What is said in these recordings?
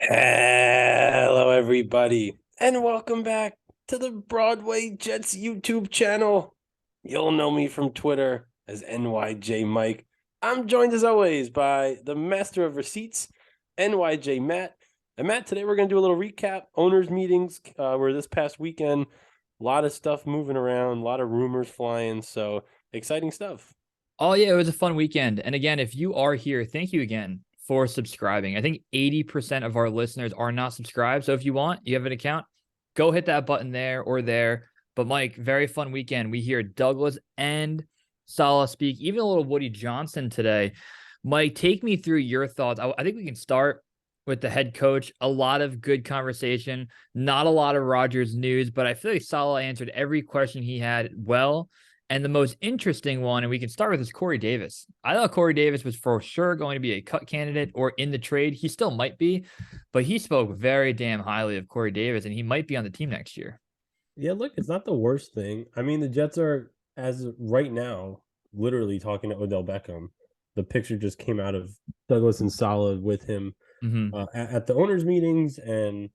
Hello, everybody, and welcome back to the Broadway Jets YouTube channel. You'll know me from Twitter as NYJ Mike. I'm joined as always by the master of receipts, NYJ Matt. And Matt, today we're going to do a little recap. Owners meetings were this past weekend. A lot of stuff moving around, a lot of rumors flying. So exciting stuff. Oh yeah, it was a fun weekend. And again, if you are here, thank you again for subscribing. I think 80% of our listeners are not subscribed. So if you want, you have an account, go hit that button there or there. But Mike, very fun weekend. We hear Douglas and Salah speak, even a little Woody Johnson today. Mike, take me through your thoughts. I think we can start with the head coach. A lot of good conversation, not a lot of Rodgers news, but I feel like Salah answered every question he had well. And the most interesting one, and we can start with, is Corey Davis. I thought Corey Davis was for sure going to be a cut candidate or in the trade. He still might be, but he spoke very damn highly of Corey Davis, and he might be on the team next year. Yeah, look, it's not the worst thing. I mean, the Jets are, as right now, literally talking to Odell Beckham. The picture just came out of Douglas and Salah with him Mm-hmm. at the owners' meetings. And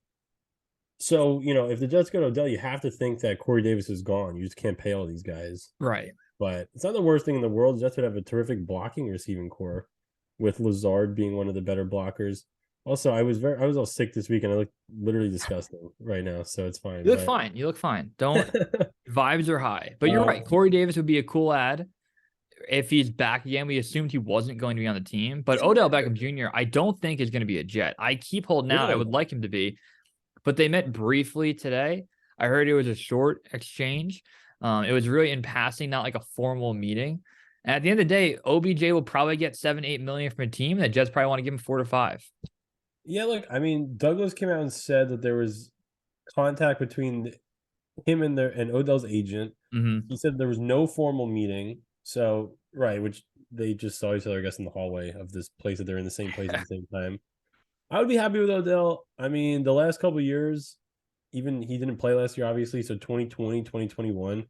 so, if the Jets go to Odell, you have to think that Corey Davis is gone. You just can't pay all these guys. Right. But it's not the worst thing in the world. The Jets would have a terrific blocking receiving core with Lazard being one of the better blockers. Also, I was all sick this week and I look literally disgusting right now, so it's fine. You look fine. You look fine. Don't vibes are high. But you're right. uh, Corey Davis would be a cool ad if he's back again. We assumed he wasn't going to be on the team, but Odell Beckham Jr., I don't think is going to be a Jet. I keep holding out. I would like him to be, but they met briefly today. I heard it was a short exchange. It was really in passing, not like a formal meeting. And at the end of the day, OBJ will probably get 7-8 million from a team. The Jets probably want to give him 4 to 5. Yeah, look, I mean, Douglas came out and said that there was contact between him and Odell's agent. Mm-hmm. He said there was no formal meeting. So, right, which they just saw each other, I guess, in the hallway of this place that they're in the same place at the same time. I would be happy with Odell. I mean, the last couple of years, even he didn't play last year, obviously. So 2020, 2021,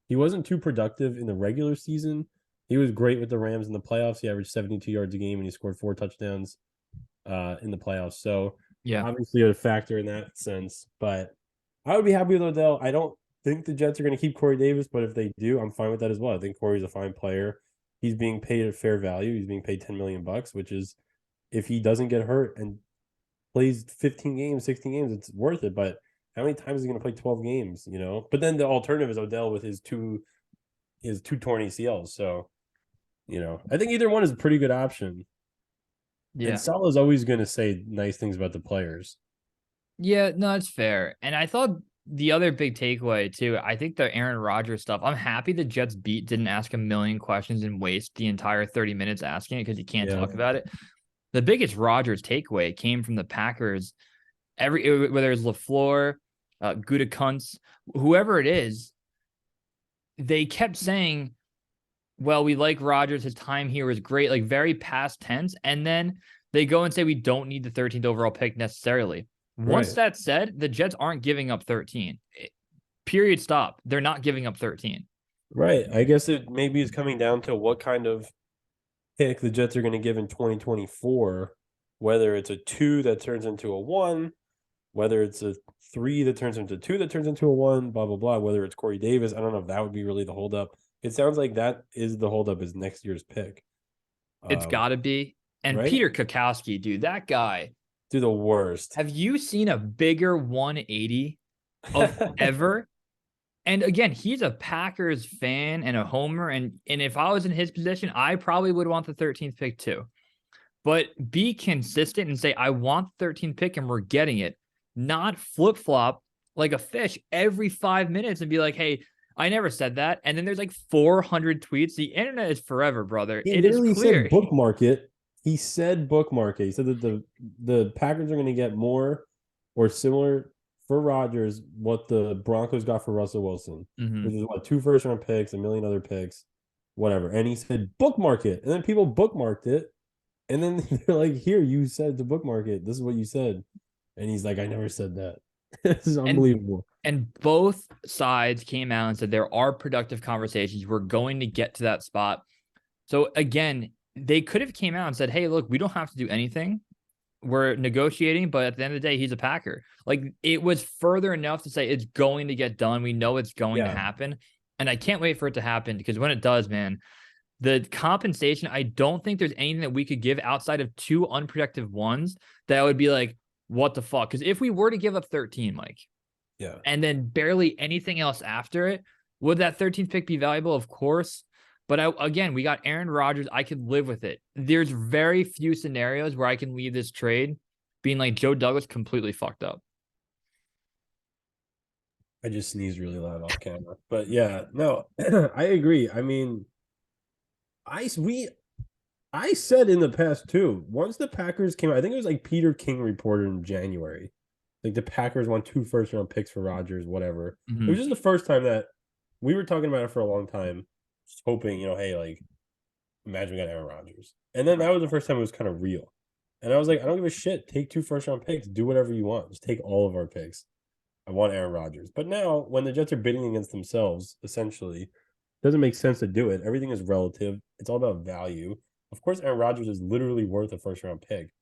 he wasn't too productive in the regular season. He was great with the Rams in the playoffs. He averaged 72 yards a game and he scored 4 touchdowns in the playoffs. So Yeah. obviously a factor in that sense. But I would be happy with Odell. I don't think the Jets are going to keep Corey Davis, but if they do, I'm fine with that as well. I think Corey's a fine player. He's being paid at fair value. He's being paid 10 million bucks, which is if he doesn't get hurt and plays 15 games, 16 games, it's worth it. But how many times is he going to play 12 games, But then the alternative is Odell with his two torn ACLs. So, I think either one is a pretty good option. And Yeah. Salah's always going to say nice things about the players. Yeah, no, it's fair. And I thought the other big takeaway too, I think the Aaron Rodgers stuff, I'm happy the Jets didn't ask a million questions and waste the entire 30 minutes asking it because you can't Yeah. talk about it. The biggest Rodgers takeaway came from the Packers. Whether it's LaFleur, Gutekunst, whoever it is, they kept saying, well, we like Rodgers. His time here was great, like very past tense. And then they go and say, we don't need the 13th overall pick necessarily. Once Right. that's said, the Jets aren't giving up 13. Period. Stop. They're not giving up 13. Right. I guess it maybe is coming down to what kind of pick the Jets are going to give in 2024, whether it's a 2 that turns into a 1, whether it's a 3 that turns into 2 that turns into a 1, blah, blah, blah, whether it's Corey Davis. I don't know if that would be really the holdup. It sounds like that is the holdup is next year's pick. It's got to be. And Right? Peter Kukowski, dude, that guy. Do the worst. Have you seen a bigger 180 of ever? And again, he's a Packers fan and a homer. And if I was in his position, I probably would want the 13th pick too. But be consistent and say, I want the 13th pick and we're getting it. Not flip flop like a fish every 5 minutes and be like, hey, I never said that. And then there's like 400 tweets. The internet is forever, brother. He It is literally said clear. bookmark it. He said bookmark it. He said that the Packers are going to get more or similar for Rodgers what the Broncos got for Russell Wilson, which is what 2 first-round picks, a million other picks, whatever. And he said bookmark it, and then people bookmarked it, and then they're like, "Here, you said to bookmark it. This is what you said," and he's like, "I never said that." This is And unbelievable. and both sides came out and said there are productive conversations. We're going to get to that spot. So again, they could have came out and said, hey, look, we don't have to do anything. we're negotiating, but at the end of the day, he's a Packer. Like, it was further enough to say it's going to get done. We know it's going to Yeah. happen. And I can't wait for it to happen, because when it does, man, the compensation, I don't think there's anything that we could give outside of 2 unprotected ones that would be like, what the fuck? Because if we were to give up 13, Mike, Yeah. and then barely anything else after it, would that 13th pick be valuable? Of course. But again, we got Aaron Rodgers. I could live with it. There's very few scenarios where I can leave this trade being like Joe Douglas completely fucked up. I just sneezed really loud off camera. But yeah, no, I agree. I mean, I said in the past too, once the Packers came out, I think it was like Peter King reported in January. Like the Packers won 2 first-round picks for Rodgers, whatever. It was just the first time that we were talking about it for a long time, just hoping, hey, like, imagine we got Aaron Rodgers. And then that was the first time it was kind of real. And I was like, I don't give a shit. Take 2 first-round picks. Do whatever you want. Just take all of our picks. I want Aaron Rodgers. But now, when the Jets are bidding against themselves, essentially, it doesn't make sense to do it. Everything is relative. It's all about value. Of course, Aaron Rodgers is literally worth a first-round pick.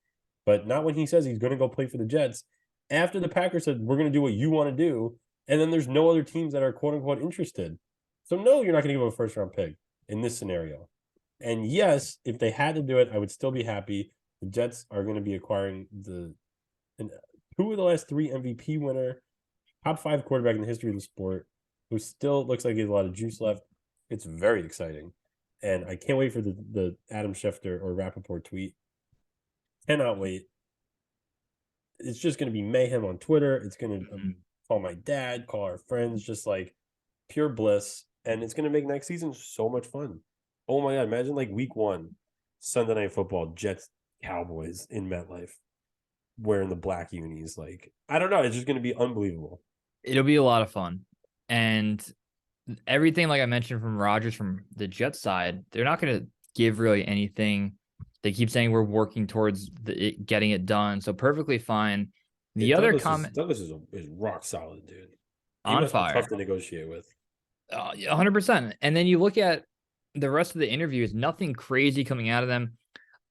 But not when he says he's going to go play for the Jets after the Packers said, we're going to do what you want to do. And then there's no other teams that are quote-unquote interested. So, no, you're not going to give him a first-round pick in this scenario. And yes, if they had to do it, I would still be happy. The Jets are going to be acquiring 2 of the last 3 MVP winner, top 5 quarterback in the history of the sport, who still looks like he has a lot of juice left. It's very exciting. And I can't wait for the Adam Schefter or Rappaport tweet. Cannot wait. It's just going to be mayhem on Twitter. It's going to call my dad, call our friends, just like pure bliss. And it's going to make next season so much fun. Oh my God, imagine like week 1, Sunday Night Football, Jets, Cowboys in MetLife, wearing the black unis. Like, I don't know. It's just going to be unbelievable. It'll be a lot of fun. And everything, like I mentioned, from Rodgers, from the Jets side, they're not going to give really anything. They keep saying we're working towards getting it done. So perfectly fine. The other comment, Douglas is rock solid, dude. He on must be fire. tough to negotiate with. 100%. And then you look at the rest of the interviews, nothing crazy coming out of them.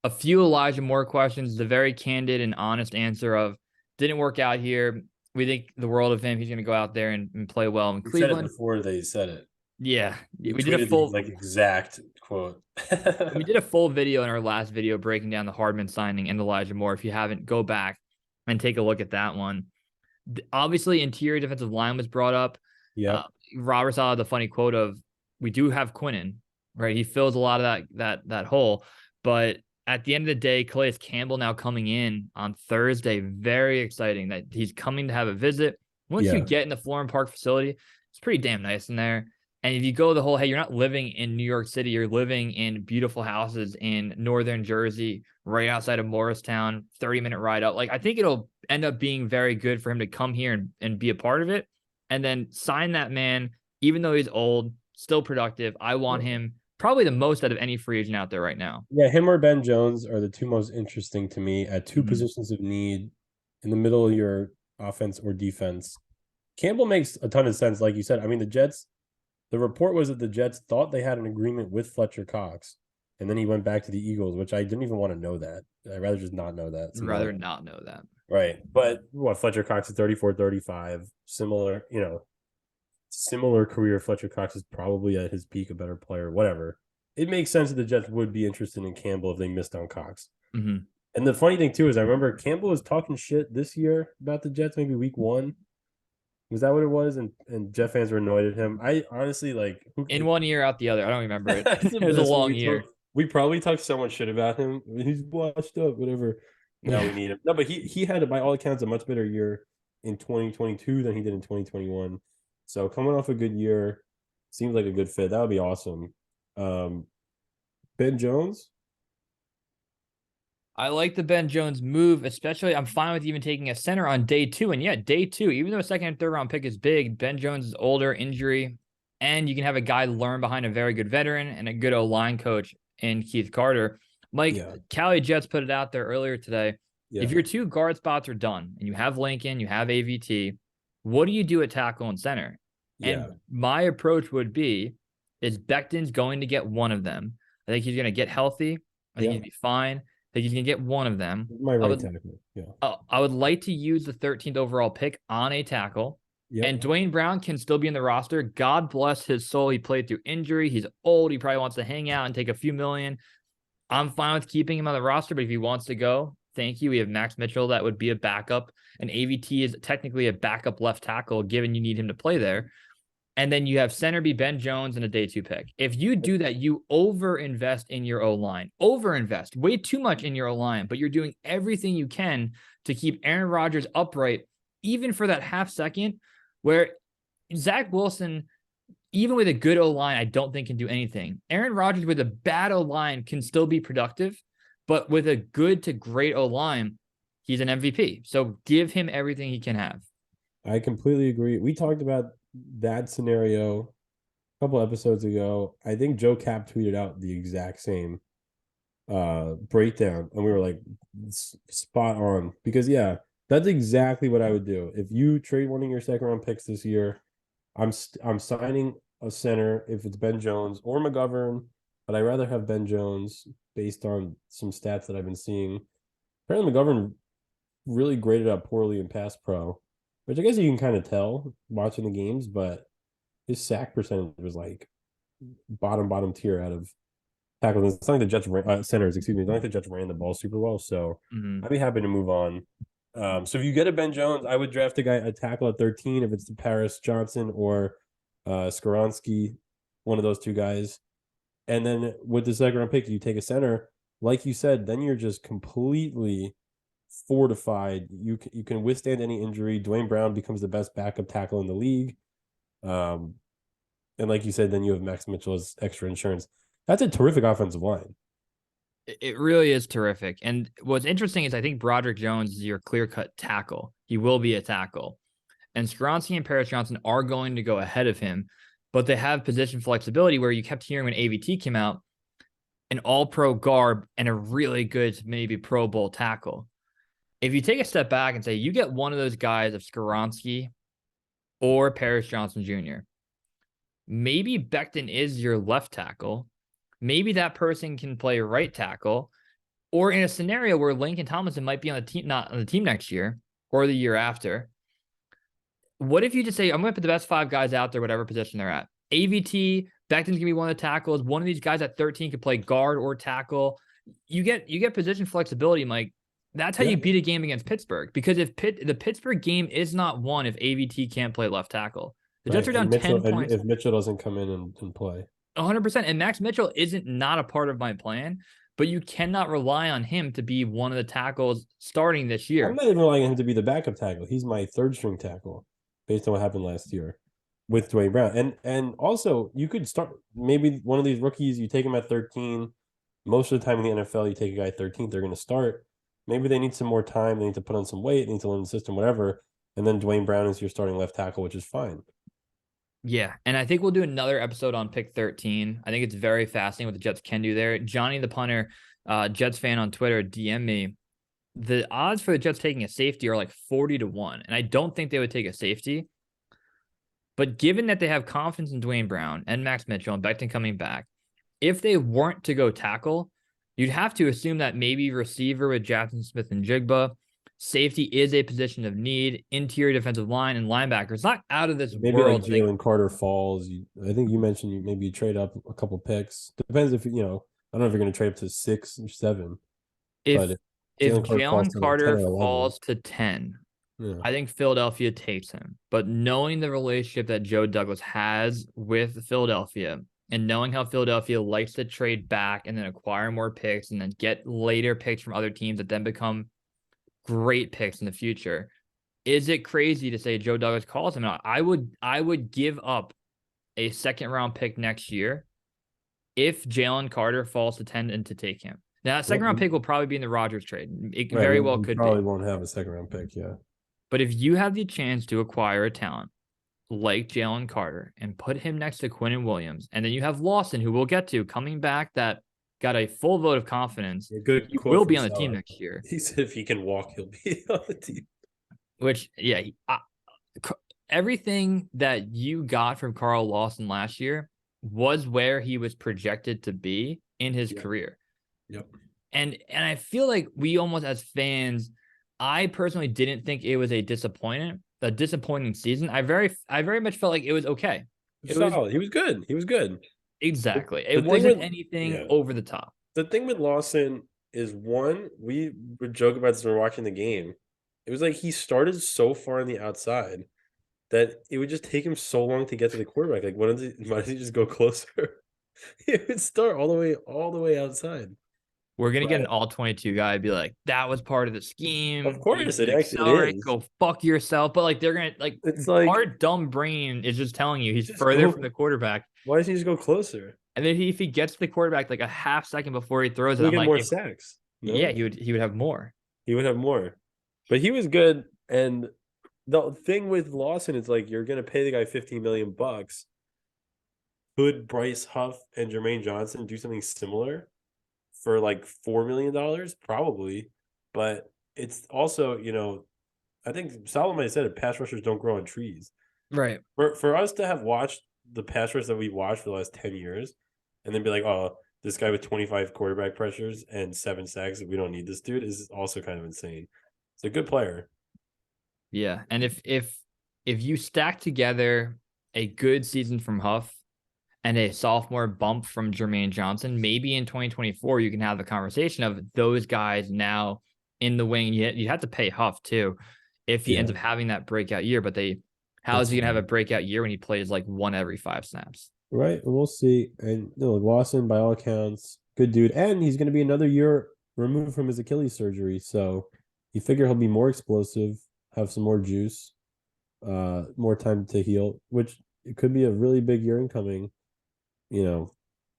A few Elijah Moore questions, the very candid and honest answer of, didn't work out here. We think the world of him. He's going to go out there and play well in Cleveland. Said it before they said it. Yeah, we did a full exact quote. We did a full video in our last video breaking down the Hardman signing and Elijah Moore. If you haven't, go back and take a look at that one. Obviously, interior defensive line was brought up. Yeah, Robert saw the funny quote of, "We do have Quinnen, right? He fills a lot of that hole." But at the end of the day, Calais Campbell now coming in on Thursday. Very exciting that he's coming to have a visit. Once you get in the Florham Park facility, it's pretty damn nice in there. And if you go the whole, hey, you're not living in New York City, you're living in beautiful houses in northern Jersey, right outside of Morristown, 30-minute ride out. Like, I think it'll end up being very good for him to come here and be a part of it, and then sign that man, even though he's old, still productive. I want him probably the most out of any free agent out there right now. Yeah, him or Ben Jones are the 2 most interesting to me at 2 positions of need in the middle of your offense or defense. Campbell makes a ton of sense, like you said. I mean, the Jets, the report was that the Jets thought they had an agreement with Fletcher Cox, and then he went back to the Eagles, which I didn't even want to know that. I'd rather just not know that. I'd rather not know that. Right. But Fletcher Cox is 34, 35, similar career. Fletcher Cox is probably at his peak, a better player, whatever. It makes sense that the Jets would be interested in Campbell if they missed on Cox. Mm-hmm. And the funny thing, too, is I remember Campbell was talking shit this year about the Jets, maybe week 1. Was that what it was? And Jet fans were annoyed at him. I honestly, like... in 1 year, out the other. I don't remember it. It was a long year. We probably talked so much shit about him. He's washed up, whatever. Now we need him. No, but he had, by all accounts, a much better year in 2022 than he did in 2021. So coming off a good year, seems like a good fit. That would be awesome. Ben Jones? I like the Ben Jones move, especially I'm fine with even taking a center on day 2. And yeah, day 2, even though a second and third round pick is big, Ben Jones is older, injury, and you can have a guy learn behind a very good veteran and a good O-line coach in Keith Carter. Mike, Cali Jets put it out there earlier today. Yeah. If your 2 guard spots are done and you have Lincoln, you have AVT, what do you do at tackle and center? Yeah. And my approach would be, is Becton's going to get one of them. I think he's going to get healthy. I think he'd be fine. think he's going to get one of them. My right tackle. Yeah. I would like to use the 13th overall pick on a tackle. Yep. And Dwayne Brown can still be in the roster. God bless his soul. He played through injury. He's old. He probably wants to hang out and take a few million. I'm fine with keeping him on the roster, but if he wants to go, thank you. We have Max Mitchell. That would be a backup. And AVT is technically a backup left tackle, given you need him to play there. And then you have center be Ben Jones and a day 2 pick. If you do that, you over-invest in your O-line. Over-invest. Way too much in your O-line, but you're doing everything you can to keep Aaron Rodgers upright, even for that half second where Zach Wilson, even with a good O-line, I don't think can do anything. Aaron Rodgers with a bad O-line can still be productive, but with a good to great O-line, he's an MVP. So give him everything he can have. I completely agree. We talked about that scenario a couple episodes ago. I think Joe Cap tweeted out the exact same breakdown, and we were like, spot on. Because yeah, that's exactly what I would do. If you trade one of your second round picks this year, I'm signing a center if it's Ben Jones or McGovern, but I'd rather have Ben Jones based on some stats that I've been seeing. Apparently McGovern really graded out poorly in pass pro, which I guess you can kind of tell watching the games, but his sack percentage was like bottom tier out of tackles. It's not like the Jets centers, excuse me. It's not like the Jets ran the ball super well, so I'd be happy to move on. So if you get a Ben Jones, I would draft a tackle at 13 if it's the Paris Johnson or Skoronski, one of those two guys. And then with the second round pick, you take a center. Like you said, then you're just completely fortified. You can withstand any injury. Dwayne Brown becomes the best backup tackle in the league. And like you said, then you have Max Mitchell as extra insurance. That's a terrific offensive line. It really is terrific. And what's interesting is I think Broderick Jones is your clear-cut tackle. He will be a tackle. And Skoronski and Paris Johnson are going to go ahead of him, but they have position flexibility where you kept hearing when AVT came out, an all-pro guard and a really good maybe Pro Bowl tackle. If you take a step back and say you get one of those guys of Skoronski or Paris Johnson Jr., maybe Becton is your left tackle. Maybe that person can play right tackle, or in a scenario where Lincoln Tomlinson might be on the team, not on the team next year or the year after. What if you just say, I'm going to put the best 5 guys out there, whatever position they're at? AVT, Becton's going to be one of the tackles. One of these guys at 13 could play guard or tackle. You get position flexibility, Mike. That's how you beat a game against Pittsburgh. Because if the Pittsburgh game is not won if AVT can't play left tackle. The Jets are down 10 points. If Mitchell doesn't come in and play. 100%. And Max Mitchell isn't not a part of my plan, but you cannot rely on him to be one of the tackles starting this year. I'm not even relying on him to be the backup tackle. He's my third string tackle based on what happened last year with Dwayne Brown. And also you could start maybe one of these rookies, you take him at 13. Most of the time in the NFL, you take a guy at 13th, they're going to start. Maybe they need some more time. They need to put on some weight, they need to learn the system, whatever. And then Dwayne Brown is your starting left tackle, which is fine. Yeah, and I think we'll do another episode on pick 13. I think it's very fascinating what the Jets can do there. Johnny the punter, Jets fan on Twitter, DM me. The odds for the Jets taking a safety are like 40-1, and I don't think they would take a safety. But given that they have confidence in Dwayne Brown and Max Mitchell and Becton coming back, if they weren't to go tackle, you'd have to assume that maybe receiver with Jackson Smith and Jigba. Safety is a position of need. Interior defensive line and linebackers, not out of this maybe world. Maybe like Jalen Carter falls. I think you mentioned maybe you trade up a couple picks. Depends if I don't know if you're going to trade up to 6 or 7. If Jalen Carter falls to 10, I think Philadelphia takes him. But knowing the relationship that Joe Douglas has with Philadelphia and knowing how Philadelphia likes to trade back and then acquire more picks and then get later picks from other teams that then become great picks in the future. Is it crazy to say Joe Douglas calls him out? I would give up a second round pick next year if Jalen Carter falls to 10 and to take him. Now, that second round pick will probably be in the Rodgers trade. It very well could be. Probably won't have a second round pick, yeah. But if you have the chance to acquire a talent like Jalen Carter and put him next to Quinnen Williams, and then you have Lawson, who we'll get to, coming back that got a full vote of confidence. He will be on the team next year. He said if he can walk, he'll be on the team. Which, yeah, everything that you got from Carl Lawson last year was where he was projected to be in his career. Yep. And I feel like we almost as fans, I personally didn't think it was a disappointing season. I very much felt like it was okay. It was Solid. He was good. He was good. exactly. The It thing wasn't with anything yeah, over the top. the thing with Lawson is one, we would joke about this when we're watching the game. It was like he started so far on the outside that it would just take him so long to get to the quarterback. Like, why does he just go closer? He would start all the way outside. We're gonna get an But all 22 guy and be like, that was part of the of scheme. You course, need to it accelerate, is. go fuck yourself. But like they're gonna like It's like our dumb brain is just telling you he's just further go. from the quarterback. Why doesn't he just go closer? And then if he gets to the quarterback like a half second before he throws it, He'll I'm get like, more if sacks. yeah, No, he would have more. he would have more. But he was good. And the thing with Lawson is like you're gonna pay the guy 15 million bucks. Could Bryce Huff and Jermaine Johnson do something similar for like $4 million? Probably. But it's also, I think Solomon said it, pass rushers don't grow on trees. Right. For us to have watched the pass rush that we watched for the last 10 years and then be like, oh, this guy with 25 quarterback pressures and 7 sacks, we don't need this dude, is also kind of insane. It's a good player. Yeah. And if you stack together a good season from Huff and a sophomore bump from Jermaine Johnson, maybe in 2024 you can have the conversation of those guys now in the wing. You have to pay Huff too if he ends Yeah, up having that breakout year. But how is that's he gonna have fair. a breakout year when he plays like one every 5 snaps? Right. We'll see. And no, Lawson, by all accounts, good dude. And he's going to be another year removed from his Achilles surgery. So you figure he'll be more explosive, have some more juice, more time to heal, which it could be a really big year incoming. You know,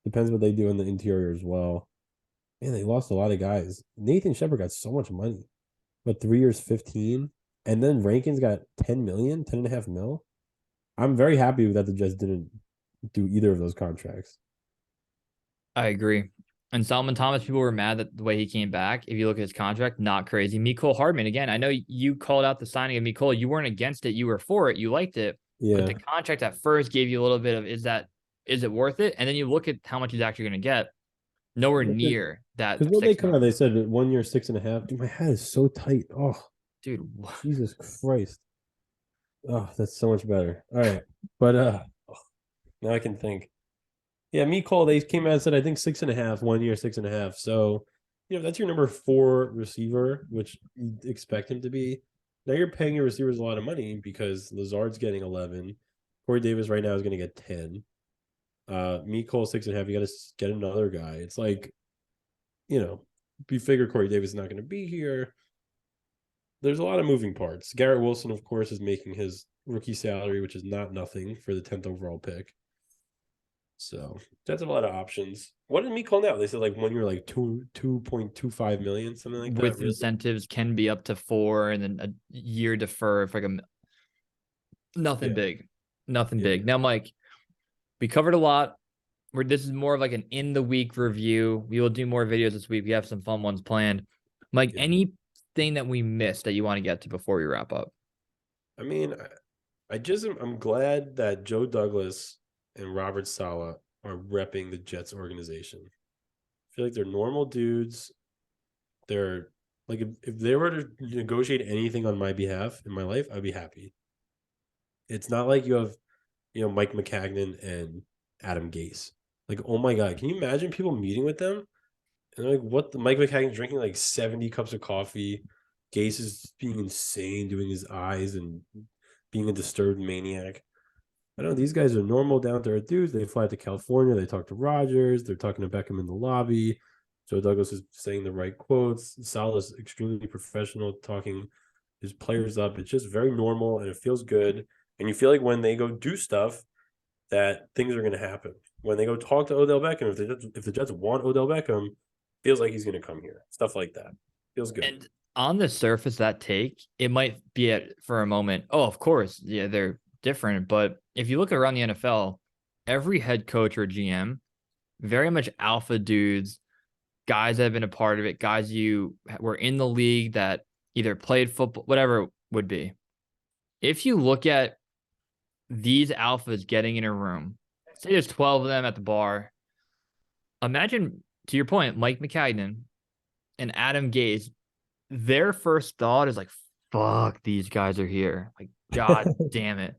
depends what they do in the interior as well. Man, they lost a lot of guys. Nathan Shepard got so much money, but 3 years, 15. And then Rankin's got 10 million, 10.5 mil. I'm very happy that the Jets didn't do either of those contracts. I agree. And Solomon Thomas, people were mad that the way he came back. If you look at his contract, not crazy. Mecole Hardman, again, I know you called out the signing of Mecole. You weren't against it. You were for it. You liked it. But Yeah. the contract at first gave you a little bit of, is it worth it? And then you look at how much he's actually going to get. Nowhere near that Because when they six come out, million. they said 1 year, 6.5. Dude, my head is so tight. Oh, Dude, Jesus Christ. Oh, that's so much better. All right. But now I can think. Yeah, me call. They came out and said I think 6.5, 1 year, 6.5. So, that's your number 4 receiver, which you expect him to be. Now you're paying your receivers a lot of money because Lazard's getting 11. Corey Davis right now is going to get 10. Me Cole 6.5. You got to get another guy. It's like, you know, you figure Corey Davis is not going to be here. There's a lot of moving parts. Garrett Wilson, of course, is making his rookie salary, which is not nothing for the 10th overall pick. So that's a lot of options. What did me call now? They said like 1 year, like 2.25 million, something like that. with Really? incentives can be up to 4 and then a year defer for like nothing Yeah. big. Nothing Yeah. big. Now, Mike, we covered a lot. This is more of like an in the week review. We will do more videos this week. We have some fun ones planned. Mike, Yeah. anything that we missed that you want to get to before we wrap up? I mean, I'm glad that Joe Douglas and Robert Saleh are repping the Jets organization. I feel like they're normal dudes. They're like, if they were to negotiate anything on my behalf in my life, I'd be happy. It's not like you have, Mike McCagnon and Adam Gase. Like, oh my God, can you imagine people meeting with them? And they're like, what? Mike McCagnon drinking like 70 cups of coffee. Gase is being insane, doing his eyes and being a disturbed maniac. I know these guys are normal, down to earth dudes. They fly to California. They talk to Rodgers. They're talking to Beckham in the lobby. Joe Douglas is saying the right quotes. Sal is extremely professional, talking his players up. It's just very normal and it feels good. And you feel like when they go do stuff, that things are going to happen. When they go talk to Odell Beckham, if the Jets want Odell Beckham, feels like he's going to come here. Stuff like that feels good. And on the surface, that take, it might be at for a moment. Oh, of course. Yeah, they're different. But if you look around the NFL, every head coach or GM, very much alpha dudes, guys that have been a part of it, guys you were in the league that either played football, whatever it would be. If you look at these alphas getting in a room, say there's 12 of them at the bar. Imagine, to your point, Mike McCagnon and Adam Gase, their first thought is like, fuck, these guys are here. Like, God damn it.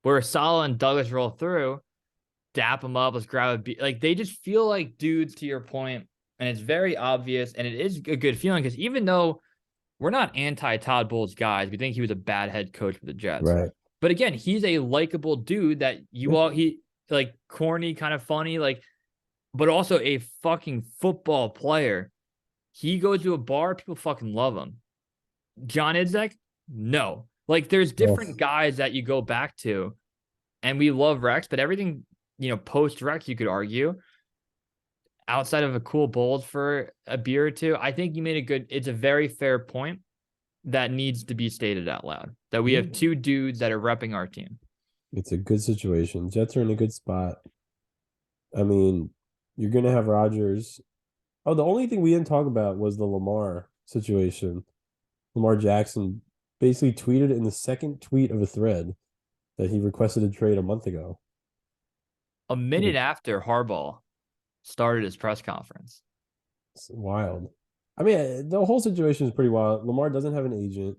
Where Salah and Douglas roll through, dap them up, let's grab a beat. Like, they just feel like dudes, to your point, and it's very obvious, and it is a good feeling because even though we're not anti-Todd Bowles guys, we think he was a bad head coach for the Jets. Right. But again, he's a likable dude that he like corny, kind of funny, like, but also a fucking football player. He goes to a bar, people fucking love him. John Idzek, no. Like, there's different guys that you go back to, and we love Rex, but everything, post Rex, you could argue, outside of a cool Bowles for a beer or two, I think you made it's a very fair point that needs to be stated out loud, that we have two dudes that are repping our team. It's a good situation. Jets are in a good spot. I mean, you're going to have Rodgers. Oh, the only thing we didn't talk about was the Lamar situation. Lamar Jackson basically tweeted in the second tweet of a thread that he requested a trade a month ago. A minute after Harbaugh started his press conference. It's wild. I mean, the whole situation is pretty wild. Lamar doesn't have an agent.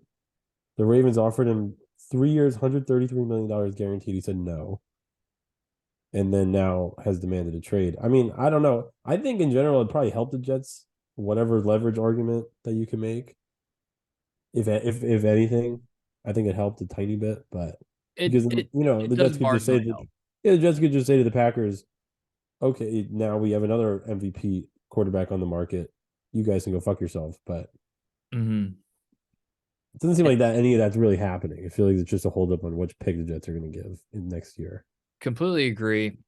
The Ravens offered him 3 years, $133 million guaranteed. He said no. And then now has demanded a trade. I mean, I don't know. I think in general, it'd probably help the Jets, whatever leverage argument that you can make. If anything, I think it helped a tiny bit, but the Jets could just say the Jets could just say to the Packers, okay, now we have another MVP quarterback on the market. You guys can go fuck yourself, but it doesn't seem like that any of that's really happening. I feel like it's just a holdup on which pick the Jets are going to give in next year. Completely agree.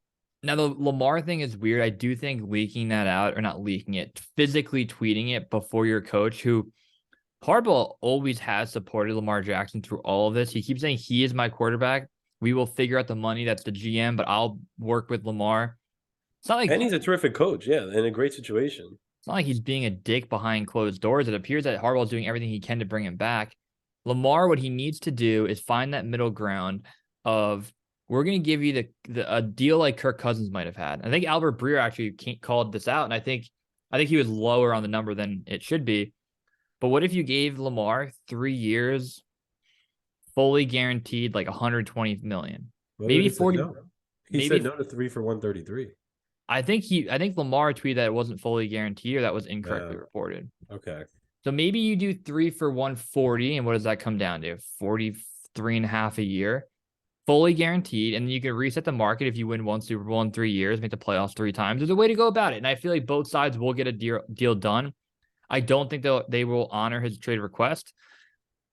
Now, the Lamar thing is weird. I do think leaking that out, or not leaking it, physically tweeting it before your coach, who Harbaugh always has supported Lamar Jackson through all of this. He keeps saying he is my quarterback. We will figure out the money. That's the GM, but I'll work with Lamar. It's not like, and he's a terrific coach, yeah, in a great situation. It's not like he's being a dick behind closed doors. It appears that Harbaugh is doing everything he can to bring him back. Lamar, what he needs to do is find that middle ground of, we're going to give you a deal like Kirk Cousins might have had. I think Albert Breer actually called this out, and I think he was lower on the number than it should be. But what if you gave Lamar 3 years, fully guaranteed, like $120 million, maybe 40? No. He said no to 3 for 133. I think Lamar tweeted that it wasn't fully guaranteed, or that was incorrectly reported. Okay. So maybe you do 3 for 140, and what does that come down to? 43.5 a year, fully guaranteed, and then you can reset the market if you win one Super Bowl in 3 years, make the playoffs 3 times. There's a way to go about it, and I feel like both sides will get a deal done. I don't think they will honor his trade request.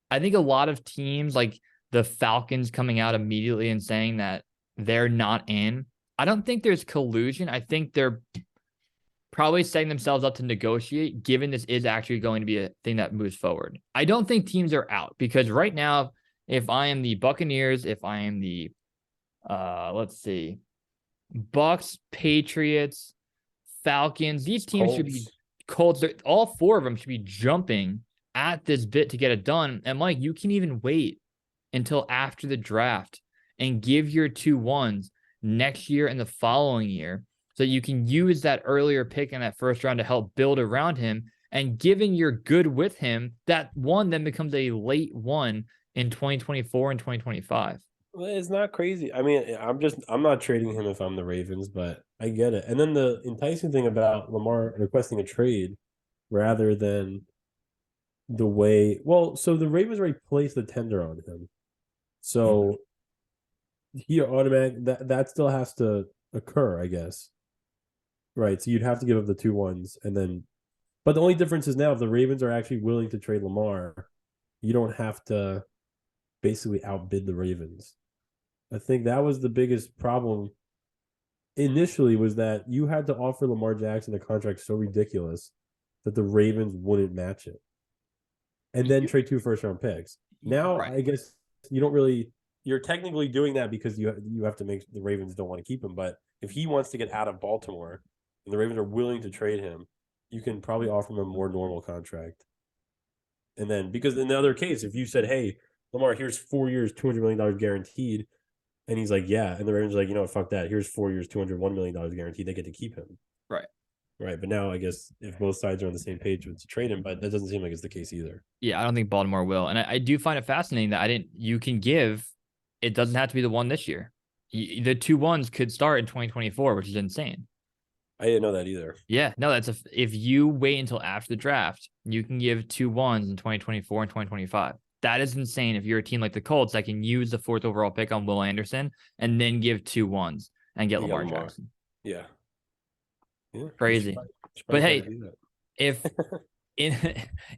I think a lot of teams, like the Falcons, coming out immediately and saying that they're not in. I don't think there's collusion. I think they're probably setting themselves up to negotiate, given this is actually going to be a thing that moves forward. I don't think teams are out, because right now, if I am the Buccaneers, if I am the, Bucks, Patriots, Falcons, these teams should be Colts. All 4 of them should be jumping at this bit to get it done. And Mike, you can even wait until after the draft and give your 2-1s next year and the following year, so you can use that earlier pick in that first round to help build around him. And given you're good with him, that one then becomes a late one in 2024 and 2025. Well, it's not crazy. I mean, I'm not trading him if I'm the Ravens, but I get it. And then the enticing thing about Lamar requesting a trade rather than the way, so the Ravens already placed the tender on him. So he that still has to occur, I guess. Right. So you'd have to give up the 2-1s, and then, but the only difference is now if the Ravens are actually willing to trade Lamar, you don't have to basically outbid the Ravens. I think that was the biggest problem initially, was that you had to offer Lamar Jackson a contract so ridiculous that the Ravens wouldn't match it, and then trade 2 first-round picks. Now, right. I guess you don't really. You're technically doing that because you have to make the Ravens don't want to keep him. But if he wants to get out of Baltimore and the Ravens are willing to trade him, you can probably offer him a more normal contract. And then, because in the other case, if you said, hey, Lamar, here's 4 years, $200 million guaranteed, and he's like, yeah, and the Ravens are like, you know what, fuck that. Here's 4 years, $201 million guaranteed. They get to keep him. Right. Right, but now I guess if both sides are on the same page to trade him, but that doesn't seem like it's the case either. Yeah, I don't think Baltimore will. And I do find it fascinating that you can give, it doesn't have to be the one this year. The 2 1s could start in 2024, which is insane. I didn't know that either. Yeah, no, if you wait until after the draft, you can give 2 1s in 2024 and 2025. That is insane. If you're a team like the Colts that can use the 4th overall pick on Will Anderson and then give 2 1s and get Lamar Jackson. Yeah. Yeah. Crazy. But hey, if in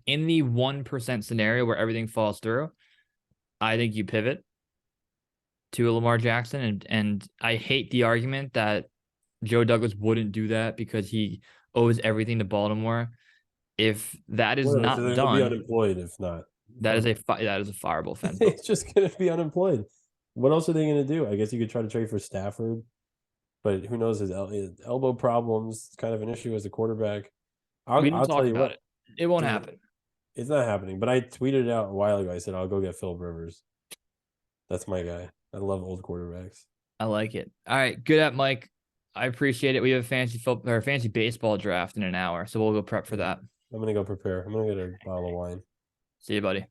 in the 1% scenario where everything falls through, I think you pivot to a Lamar Jackson. And I hate the argument that Joe Douglas wouldn't do that because he owes everything to Baltimore. If that is not so done, he'll be unemployed if not. That is a fireable offense. It's just gonna be unemployed. What else are they gonna do? I guess you could try to trade for Stafford, but who knows? His elbow problems is kind of an issue as a quarterback. I'll tell you what, it won't happen. It's not happening. But I tweeted out a while ago. I said I'll go get Philip Rivers. That's my guy. I love old quarterbacks. I like it. All right, good at Mike. I appreciate it. We have a fancy baseball draft in an hour, so we'll go prep for that. I'm gonna go prepare. I'm gonna get a bottle of wine. See you, buddy.